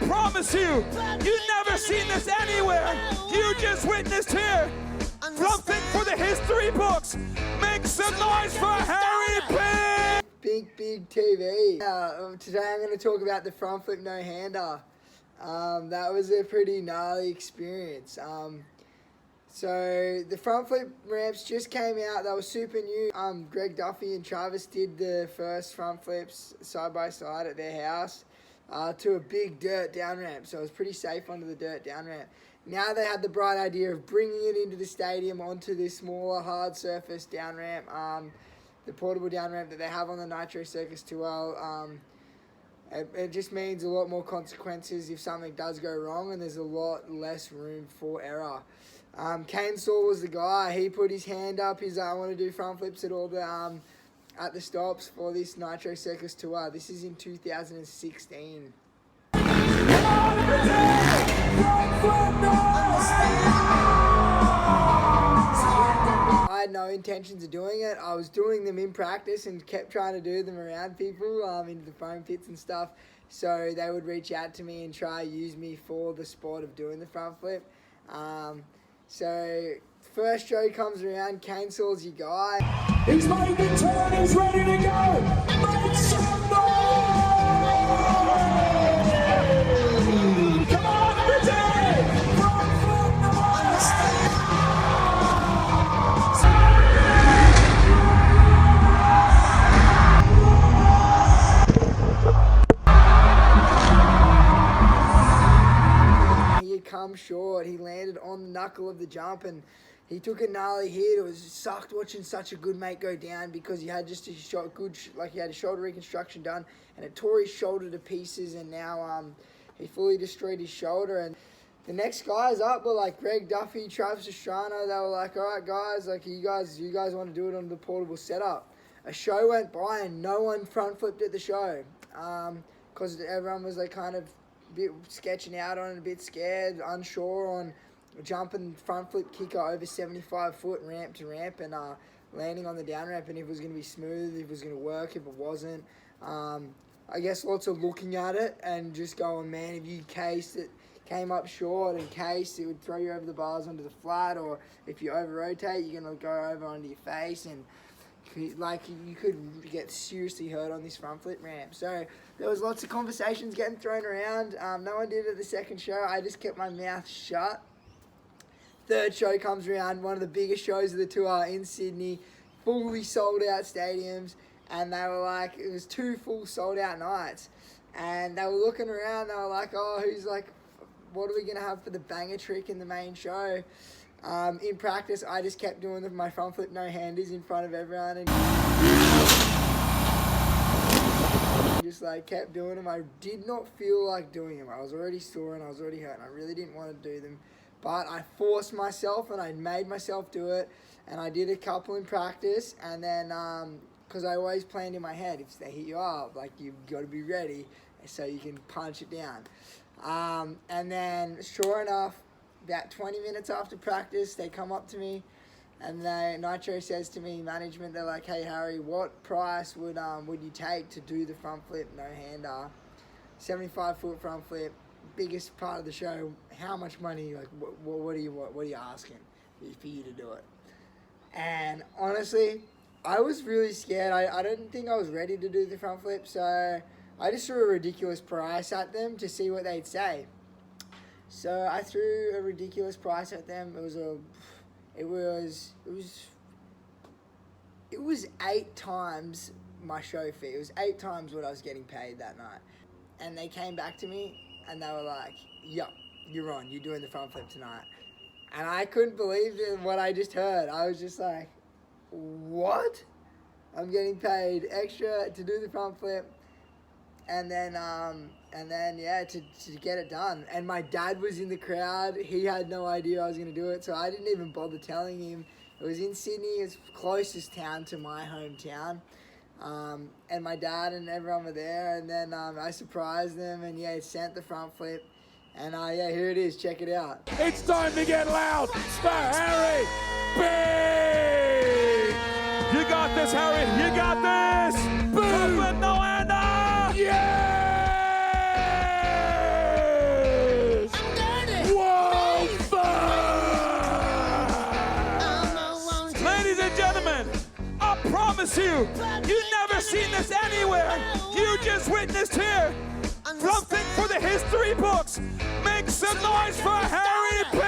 promise you, you've never seen this anywhere. You just witnessed here. Something for the history books. Make some noise for Harry Pig. Big TV. Today I'm going to talk about the front flip no-hander. That was a pretty gnarly experience. So the front flip ramps just came out. They were super new. Greg Duffy and Travis did the first front flips side by side at their house to a big dirt down ramp. So it was pretty safe under the dirt down ramp. Now they had the bright idea of bringing it into the stadium onto this smaller hard surface down ramp, the portable down ramp that they have on the Nitro Circus tour. It just means a lot more consequences if something does go wrong, and there's a lot less room for error. Kane Saul was the guy. He put his hand up. He's like, I want to do front flips at all the at the stops for this Nitro Circus tour. This is in 2016. I had no intentions of doing it. I was doing them in practice and kept trying to do them around people into the foam pits and stuff. So they would reach out to me and try to use me for the sport of doing the front flip. So first show comes around, Kane Saul's your guy. He's made the turn, he's ready to go. Make some noise! Come on, everybody! Front flip noise! He had come short. He landed on the knuckle of the jump and he took a gnarly hit. It was sucked watching such a good mate go down because he had just a he had a shoulder reconstruction done and it tore his shoulder to pieces, and now he fully destroyed his shoulder. And the next guys up were like Greg Duffy, Travis Estrano. They were like, all right guys, like you guys want to do it on the portable setup. A show went by and no one front flipped at the show because everyone was like kind of a bit sketching out on it, a bit scared, unsure on jumping front flip kicker over 75 foot ramp to ramp and landing on the down ramp, and if it was going to be smooth, if it was going to work, if it wasn't. I guess lots of looking at it and just going, man, if you cased it, came up short and cased, it would throw you over the bars onto the flat, or if you over rotate, you're going to go over onto your face, and like you could get seriously hurt on this front flip ramp. So there was lots of conversations getting thrown around. No one did it at the second show. I just kept my mouth shut. Third show comes around, one of the biggest shows of the tour in Sydney, fully sold out stadiums, and they were like, it was 2 full sold out nights, and they were looking around, they were like, oh, what are we going to have for the banger trick in the main show? In practice, I just kept doing my front flip no-handers in front of everyone, and just like kept doing them. I did not feel like doing them. I was already sore and I was already hurt, and I really didn't want to do them. But I forced myself and I made myself do it, and I did a couple in practice, and then because I always planned in my head, if they hit you up, like you've got to be ready so you can punch it down. And then sure enough, about 20 minutes after practice, they come up to me and Nitro says to me, management, they're like, hey Harry, what price would you take to do the front flip no-hander, 75 foot front flip, biggest part of the show? How much money, like what are you asking for you to do it? And honestly, I was really scared. I didn't think I was ready to do the front flip, so I just threw a ridiculous price at them to see what they'd say. So I threw a ridiculous price at them. It was 8 times my show fee. It was 8 times what I was getting paid that night. And they came back to me and they were like, yup, you're on. You're doing the front flip tonight. And I couldn't believe what I just heard. I was just like, what? I'm getting paid extra to do the front flip. And then yeah, to get it done. And my dad was in the crowd. He had no idea I was going to do it, so I didn't even bother telling him. It was in Sydney. It's the closest town to my hometown. And my dad and everyone were there. And then I surprised them and, yeah, sent the front flip. And, yeah, here it is. Check it out. It's time to get loud for Harry Pig! You got this, Harry. You got this. Boom! No-hander! Yeah! you. You've never seen this anywhere. You just witnessed here. Something for the history books. Make some noise for Harry Pink.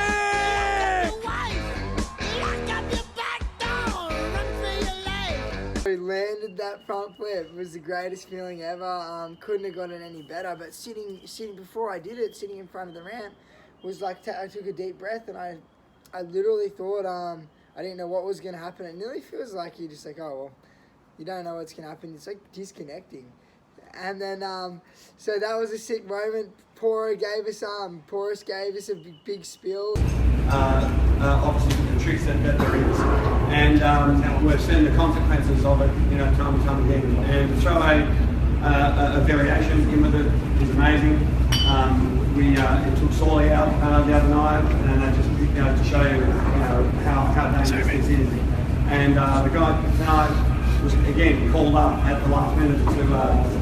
He landed that front flip. It was the greatest feeling ever. Couldn't have gotten any better. But sitting before I did it, sitting in front of the ramp, was like I took a deep breath and I literally thought I didn't know what was going to happen. It nearly feels like you're just like, oh well, you don't know what's going to happen. It's like disconnecting. And then so that was a sick moment. Porus gave us a big spiel. Obviously the tricks that there is, and we've seen the consequences of it, you know, time and time again. And to throw a variation in with it is amazing. It took Sawley out the other night, and that just, you know, to show you, how dangerous this is. And the guy tonight was again called up at the last minute to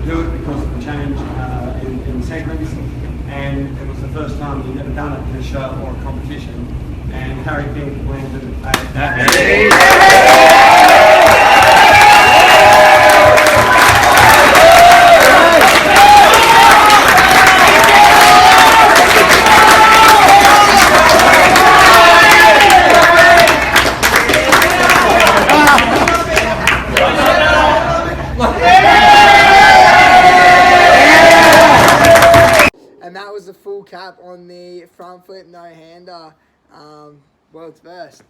do it because of the change in segments, and it was the first time he'd ever done it in a show or a competition. And Harry Pink landed And that was the full cap on the front flip no-hander, world's first.